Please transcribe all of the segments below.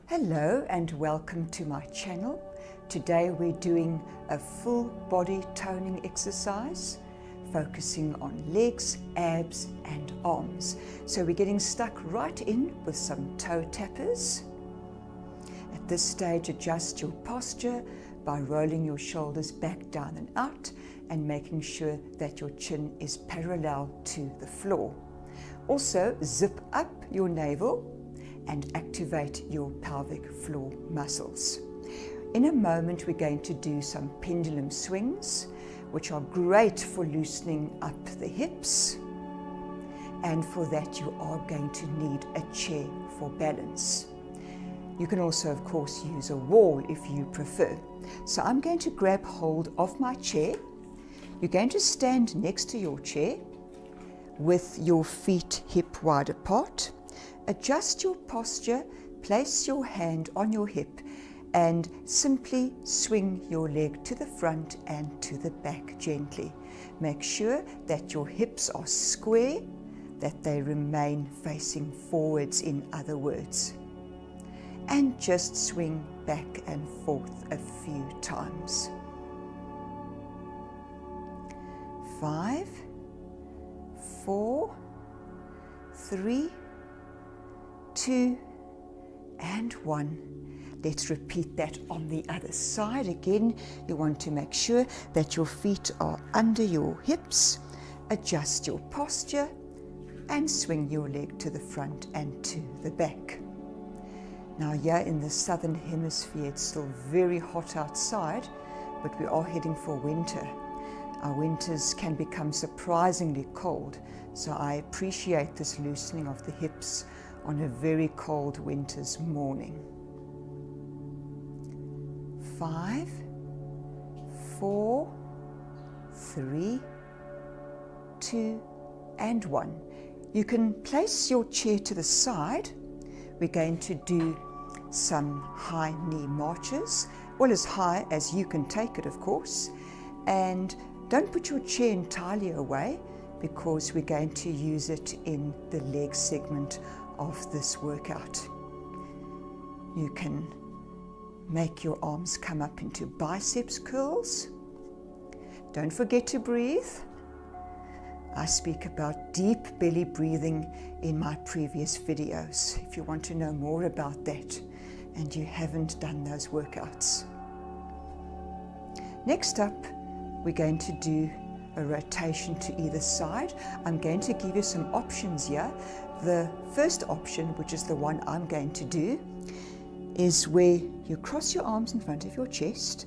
Hello and welcome to my channel. Today we're doing a full body toning exercise focusing on legs, abs and arms. So we're getting stuck right in with some toe tappers. At this stage, adjust your posture by rolling your shoulders back, down and out and making sure that your chin is parallel to the floor. Also, zip up your navel and activate your pelvic floor muscles. In a moment, we're going to do some pendulum swings, which are great for loosening up the hips. And for that, you are going to need a chair for balance. You can also, of course, use a wall if you prefer. So I'm going to grab hold of my chair. You're going to stand next to your chair with your feet hip wide apart. Adjust your posture, place your hand on your hip and simply swing your leg to the front and to the back gently. Make sure that your hips are square, that they remain facing forwards, in other words. And just swing back and forth a few times. 5, 4, 3, 2 and 1. Let's repeat that on the other side. Again, you want to make sure that your feet are under your hips. Adjust your posture and swing your leg to the front and to the back. Now here in the southern hemisphere, it's still very hot outside, but we are heading for winter. Our winters can become surprisingly cold, so I appreciate this loosening of the hips on a very cold winter's morning. 5, 4, 3, 2 and 1. You can place your chair to the side. We're going to do some high knee marches, well, as high as you can take it, of course. And don't put your chair entirely away, because we're going to use it in the leg segment of this workout. You can make your arms come up into biceps curls. Don't forget to breathe. I speak about deep belly breathing in my previous videos if you want to know more about that and you haven't done those workouts. Next up, we're going to do a rotation to either side. I'm going to give you some options here. The first option, which is the one I'm going to do, is where you cross your arms in front of your chest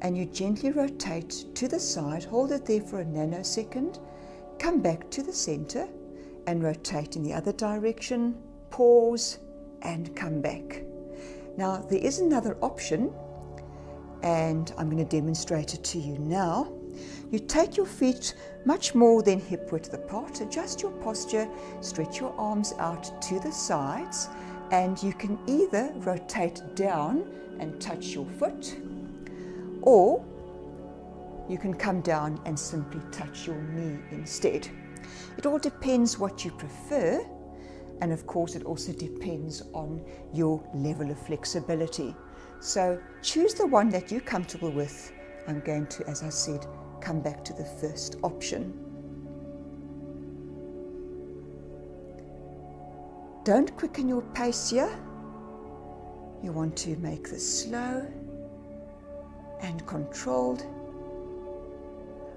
and you gently rotate to the side, hold it there for a nanosecond, come back to the center and rotate in the other direction, pause and come back. Now there is another option, and I'm going to demonstrate it to you now. You take your feet much more than hip width apart, adjust your posture, stretch your arms out to the sides, and you can either rotate down and touch your foot, or you can come down and simply touch your knee instead. It all depends what you prefer, and of course it also depends on your level of flexibility. So choose the one that you're comfortable with. I'm going to, as I said, come back to the first option. Don't quicken your pace here. You want to make this slow and controlled.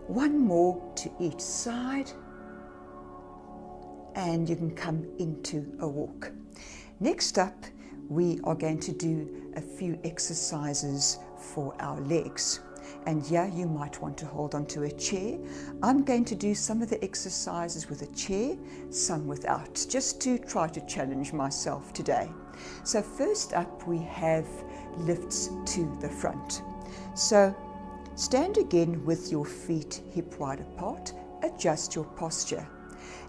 One more to each side, and you can come into a walk. Next up, we are going to do a few exercises for our legs. And yeah, you might want to hold onto a chair. I'm going to do some of the exercises with a chair, some without, just to try to challenge myself today. So first up, we have lifts to the front. So stand again with your feet hip wide apart, adjust your posture.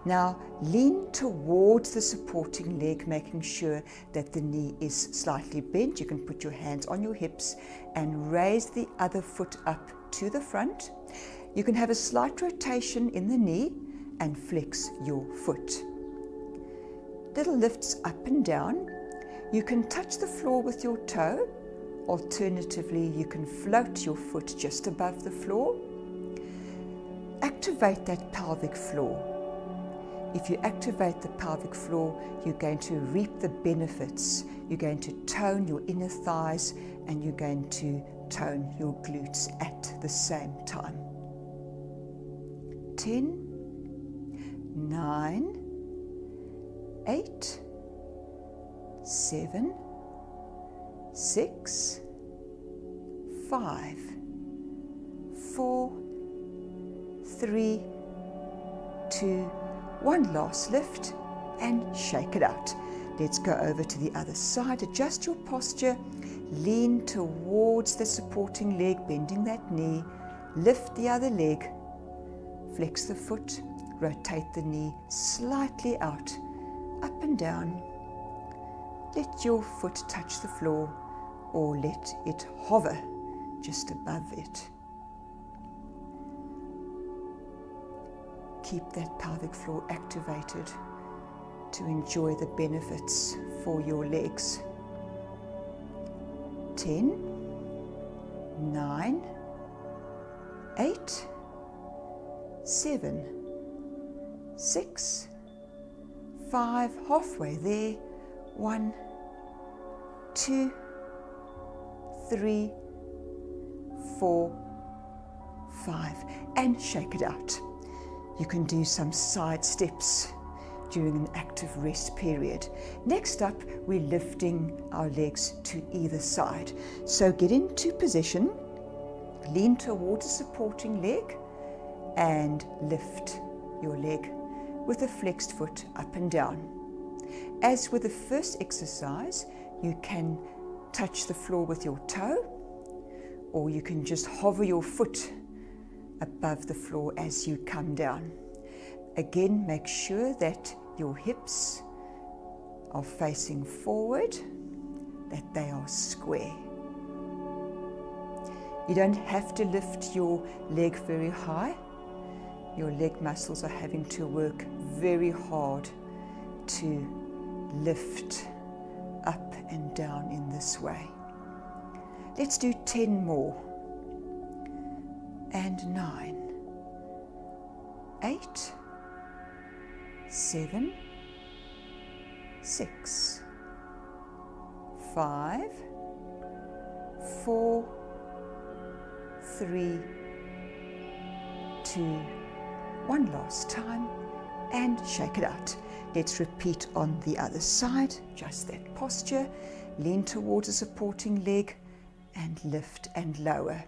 Now lean towards the supporting leg, making sure that the knee is slightly bent. You can put your hands on your hips and raise the other foot up to the front. You can have a slight rotation in the knee and flex your foot. Little lifts up and down. You can touch the floor with your toe. Alternatively, you can float your foot just above the floor. Activate that pelvic floor. If you activate the pelvic floor, you're going to reap the benefits. You're going to tone your inner thighs and you're going to tone your glutes at the same time. 10, 9, 8, 7, 6, 5, 4, 3, 2, 1. Last lift and shake it out. Let's go over to the other side. Adjust your posture. Lean towards the supporting leg, bending that knee. Lift the other leg. Flex the foot. Rotate the knee slightly out, up and down. Let your foot touch the floor or let it hover just above it. Keep that pelvic floor activated to enjoy the benefits for your legs. 10, 9, 8, 7, 6, 5, halfway there, 1, 2, 3, 4, 5, and shake it out. You can do some side steps during an active rest period. Next up, we're lifting our legs to either side. So get into position, lean towards a supporting leg, and lift your leg with a flexed foot up and down. As with the first exercise, you can touch the floor with your toe, or you can just hover your foot above the floor as you come down. Again, make sure that your hips are facing forward, that they are square. You don't have to lift your leg very high. Your leg muscles are having to work very hard to lift up and down in this way. Let's do 10 more. And 9, 8, 7, 6, 5, 4, 3, 2, 1. Last time, and shake it out. Let's repeat on the other side. Just that posture. Lean towards a supporting leg and lift and lower.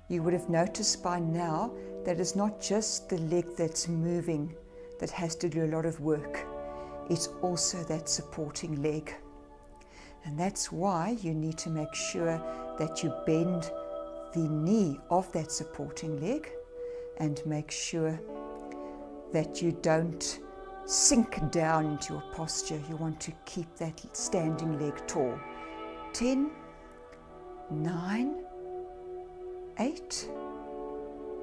You would have noticed by now that it's not just the leg that's moving that has to do a lot of work. It's also that supporting leg. And that's why you need to make sure that you bend the knee of that supporting leg and make sure that you don't sink down into your posture. You want to keep that standing leg tall. 10, 9, 8,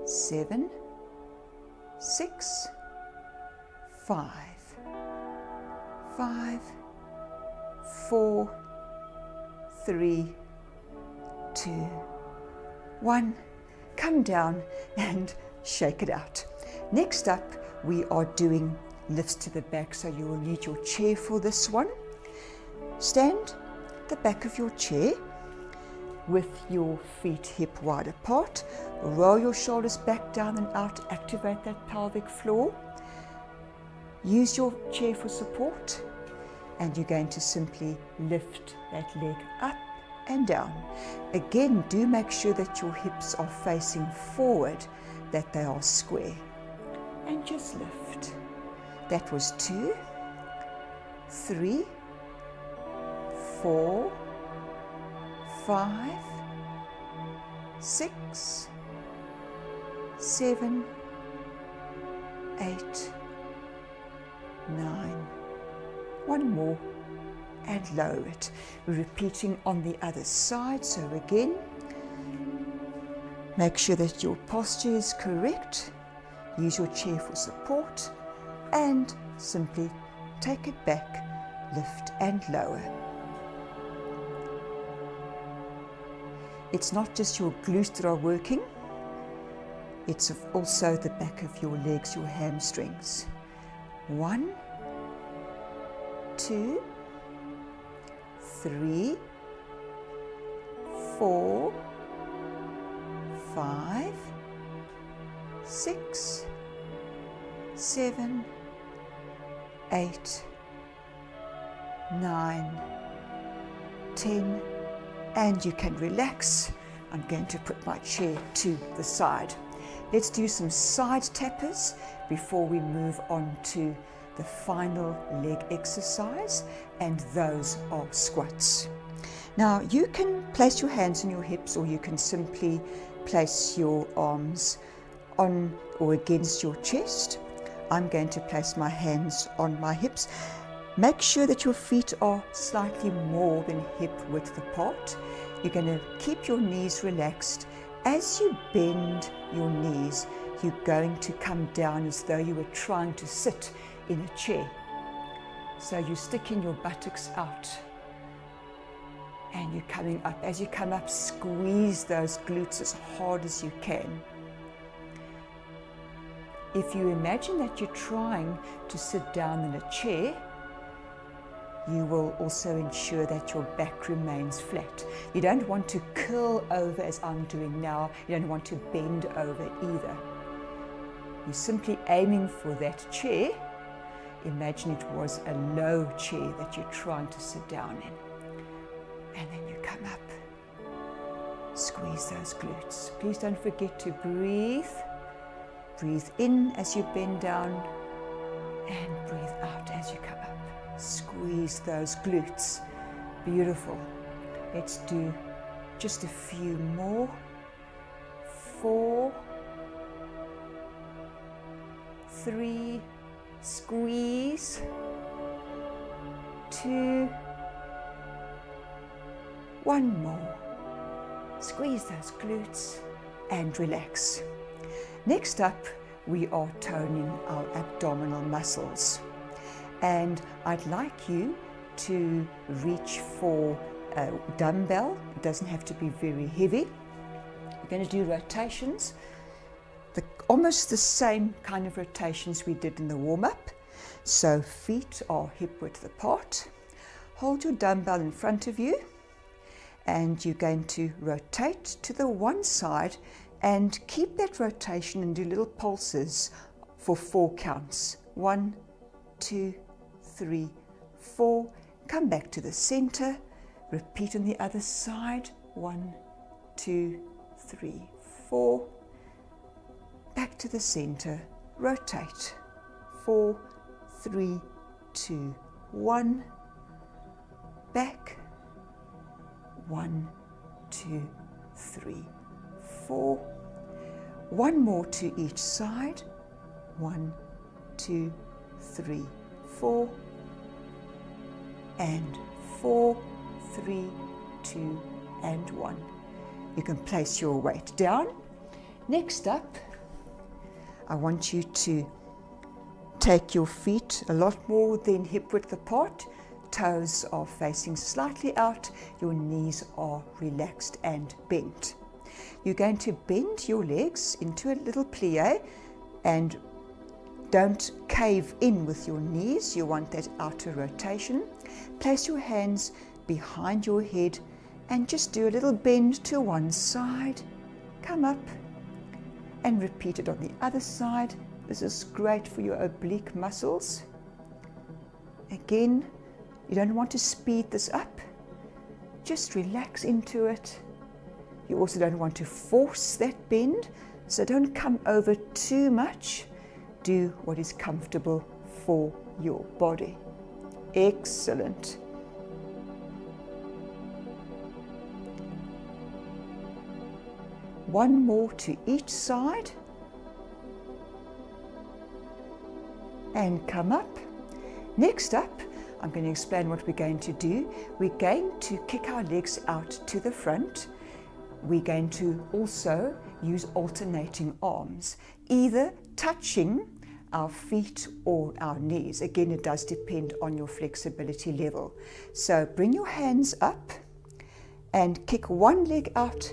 7, 6, 5, 4, 3, 2, 1. Come down and shake it out. Next up, we are doing lifts to the back, so you will need your chair for this one. Stand at the back of your chair with your feet hip wide apart. Roll your shoulders back, down and out. Activate that pelvic floor. Use your chair for support, and you're going to simply lift that leg up and down. Again, do make sure that your hips are facing forward, that they are square, and just lift. That was 2, 3, 4, 5, 6, 7, 8, 9. One more and lower it. We're repeating on the other side. So again, make sure that your posture is correct. Use your chair for support and simply take it back lift and lower. It's not just your glutes that are working, it's also the back of your legs, your hamstrings. 1, 2, 3, 4, 5, 6, 7, 8, 9, 10, and you can relax. I'm going to put my chair to the side. Let's do some side tappers before we move on to the final leg exercise, and those are squats. Now you can place your hands on your hips, or you can simply place your arms on or against your chest. I'm going to place my hands on my hips. Make sure that your feet are slightly more than hip width apart. You're going to keep your knees relaxed. As you bend your knees, you're going to come down as though you were trying to sit in a chair. So you're sticking your buttocks out and you're coming up. As you come up, squeeze those glutes as hard as you can. If you imagine that you're trying to sit down in a chair, you will also ensure that your back remains flat. You don't want to curl over as I'm doing now. You don't want to bend over either. You're simply aiming for that chair. Imagine it was a low chair that you're trying to sit down in. And then you come up. Squeeze those glutes. Please don't forget to breathe. Breathe in as you bend down and breathe out as you come up. Squeeze those glutes. Beautiful. Let's do just a few more. 4, 3, squeeze. 2, 1 more. Squeeze those glutes and relax. Next up, we are toning our abdominal muscles. And I'd like you to reach for a dumbbell. It doesn't have to be very heavy. We're going to do rotations, almost the same kind of rotations we did in the warm-up. So feet are hip width apart. Hold your dumbbell in front of you, and you're going to rotate to the one side and keep that rotation and do little pulses for 4 counts. 1, 2, 3, 4. Come back to the center. Repeat on the other side. 1, 2, 3, 4. Back to the center. Rotate. 4, 3, 2, 1. Back. 1, 2, 3, 4. 1 more to each side. 1, 2, 3, 4. And 4, 3, 2, and 1. You can place your weight down. Next up, I want you to take your feet a lot more than hip width apart. Toes are facing slightly out. Your knees are relaxed and bent. You're going to bend your legs into a little plie, and don't cave in with your knees. You want that outer rotation. Place your hands behind your head and just do a little bend to one side. Come up and repeat it on the other side. This is great for your oblique muscles. Again, you don't want to speed this up. Just relax into it. You also don't want to force that bend, so don't come over too much. Do what is comfortable for your body. Excellent. One more to each side. And come up. Next up, I'm going to explain what we're going to do. We're going to kick our legs out to the front. We're going to also use alternating arms, either touching our feet or our knees. Again, it does depend on your flexibility level. So bring your hands up and kick one leg out,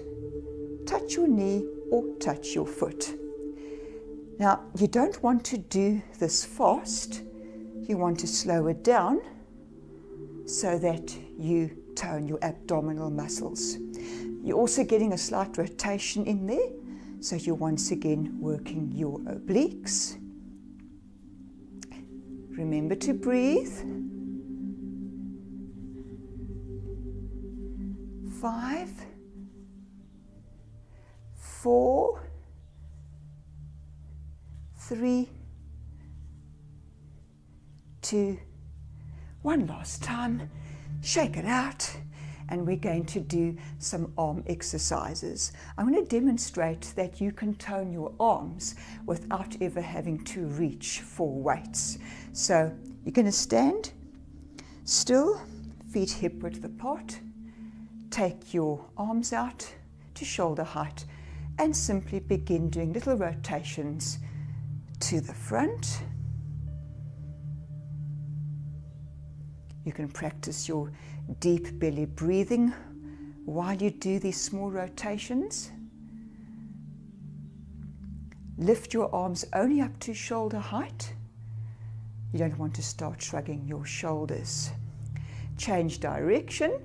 touch your knee or touch your foot. Now, you don't want to do this fast. You want to slow it down so that you tone your abdominal muscles. You're also getting a slight rotation in there, so you're once again working your obliques. Remember to breathe. 5, 4, 3, 2, 1. Last time. Shake it out. And we're going to do some arm exercises. I'm going to demonstrate that you can tone your arms without ever having to reach for weights. So you're going to stand still, feet hip width apart. Take your arms out to shoulder height and simply begin doing little rotations to the front. You can practice your deep belly breathing while you do these small rotations. Lift your arms only up to shoulder height. You don't want to start shrugging your shoulders. Change direction.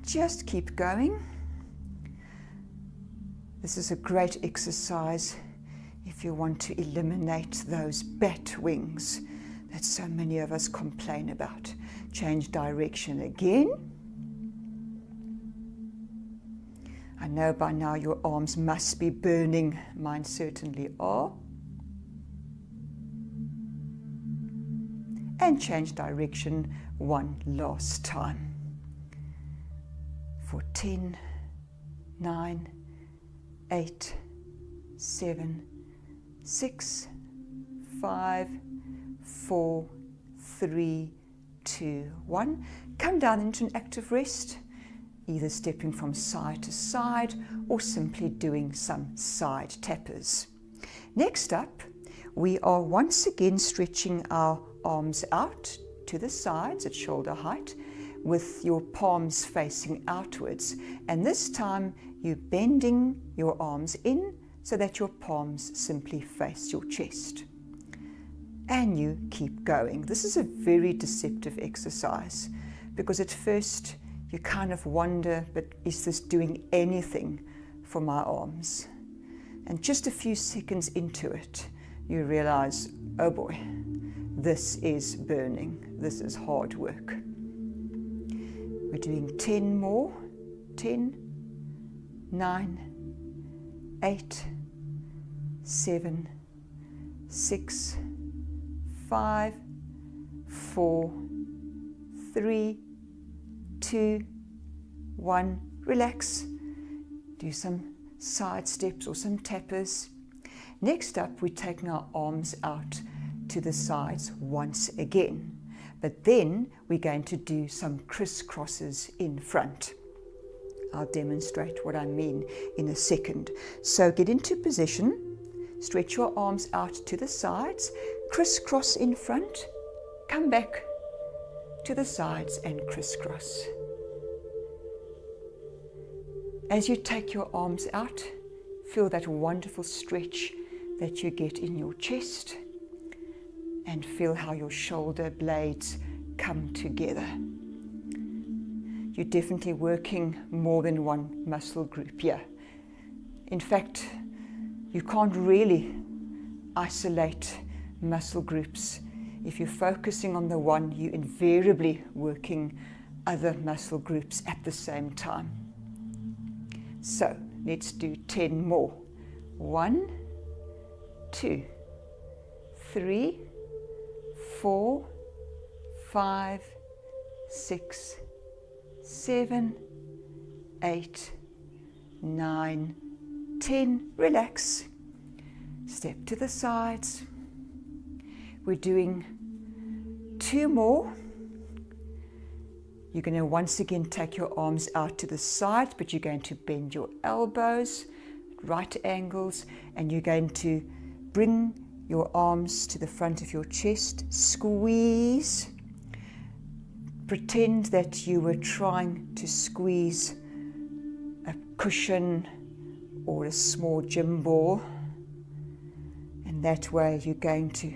Just keep going. This is a great exercise if you want to eliminate those bat wings that so many of us complain about. Change direction again. I know by now your arms must be burning. Mine certainly are. And change direction one last time. For 10, 9, 8, 7, 6, 5, 4, 3, 2, 1. Come down into an active rest, either stepping from side to side or simply doing some side tappers. Next up, we are once again stretching our arms out to the sides at shoulder height with your palms facing outwards. And this time you're bending your arms in so that your palms simply face your chest. And you keep going. This is a very deceptive exercise because at first you kind of wonder, but is this doing anything for my arms? And just a few seconds into it, you realize, oh boy, this is burning. This is hard work. We're doing 10 more. 10, 9, 8, 7, 6, 5, 4, 3, 2, 1. Relax. Do some side steps or some tappers. Next up, we're taking our arms out to the sides once again. But then we're going to do some crisscrosses in front. I'll demonstrate what I mean in a second. So get into position, stretch your arms out to the sides, crisscross in front, come back to the sides and crisscross. As you take your arms out, feel that wonderful stretch that you get in your chest and feel how your shoulder blades come together. You're definitely working more than one muscle group here. In fact, you can't really isolate muscle groups. If you're focusing on the one, you're invariably working other muscle groups at the same time. So let's do 10 more. 1, 2, 3, 4, 5, 6, 7, 8, 9, 10. Relax. Step to the sides. We're doing 2 more. You're going to once again take your arms out to the side, but you're going to bend your elbows, right angles, and you're going to bring your arms to the front of your chest, squeeze. Pretend that you were trying to squeeze a cushion or a small gym ball, and that way you're going to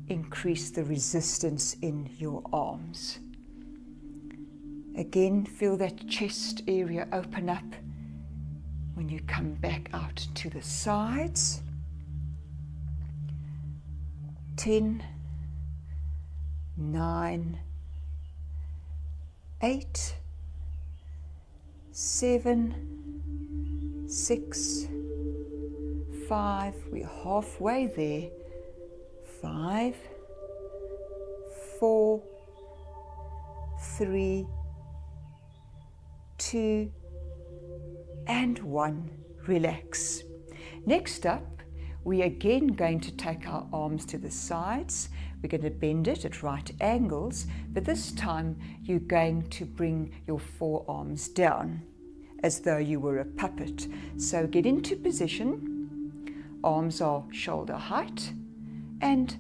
increase the resistance in your arms. Again, feel that chest area open up when you come back out to the sides. 10, 9, 8, 7, 6, 5, we're halfway there. 5, 4, 3, 2, and 1. Relax. Next up, we're again going to take our arms to the sides. We're going to bend it at right angles, but this time you're going to bring your forearms down as though you were a puppet. So get into position, arms are shoulder height, and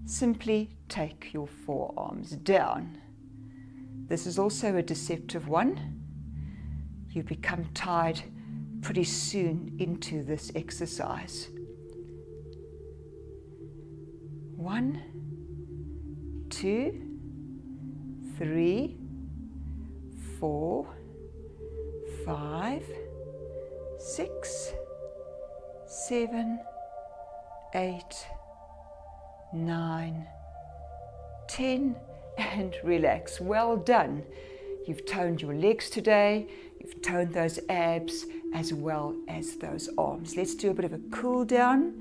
simply take your forearms down. This is also a deceptive one. You become tired pretty soon into this exercise. 1, 2, 3, 4, 5, 6, 7, 8, 9, 10, and relax. Well done. You've toned your legs today, you've toned those abs as well as those arms. Let's do a bit of a cool down.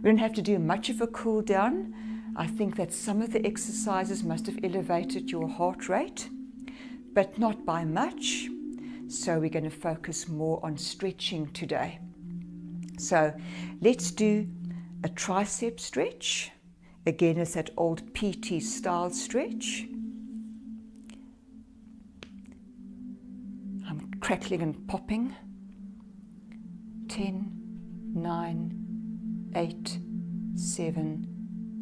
We don't have to do much of a cool down. I think that some of the exercises must have elevated your heart rate, but not by much. So we're going to focus more on stretching today. So let's do a tricep stretch. Again, it's that old PT style stretch. I'm crackling and popping. 10, 9, 8, 7,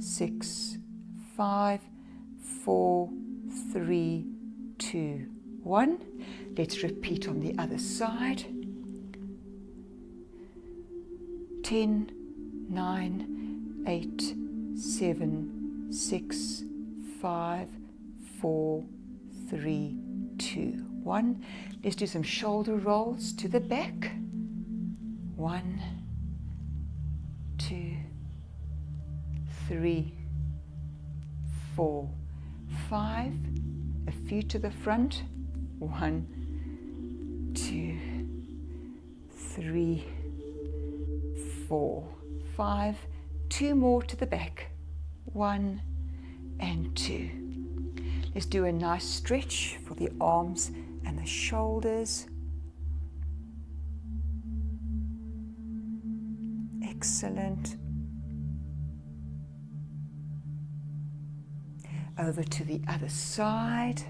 6, 5, 4, 3, 2, 1. Let's repeat on the other side. 10, 9, 8, 7, 6, 5, 4, 3, 2, 1. Let's do some shoulder rolls to the back. 1, 2, 3, 4, 5. A few to the front. 1, 2, 3, 4, 5. 2 more to the back. 1 and 2. Let's do a nice stretch for the arms and the shoulders. Excellent. Over to the other side.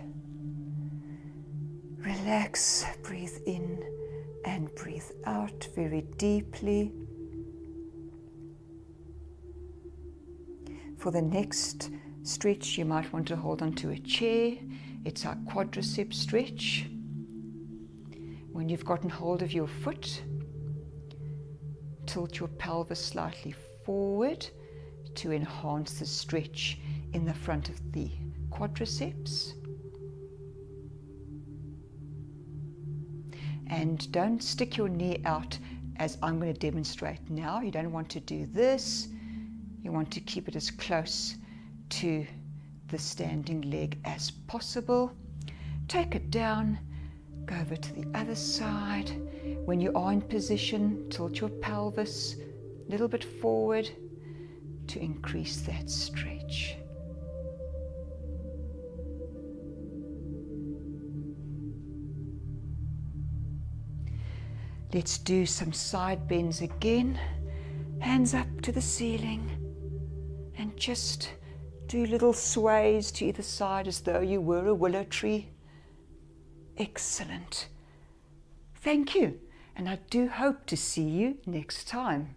Relax, breathe in and breathe out very deeply. For the next stretch, you might want to hold on to a chair. It's our quadricep stretch. When you've gotten hold of your foot, tilt your pelvis slightly forward to enhance the stretch in the front of the quadriceps. And don't stick your knee out as I'm going to demonstrate now. You don't want to do this. You want to keep it as close to the standing leg as possible. Take it down, go over to the other side. When you are in position, tilt your pelvis a little bit forward to increase that stretch. Let's do some side bends again. Hands up to the ceiling and just do little sways to either side as though you were a willow tree. Excellent. Thank you. and I do hope to see you next time.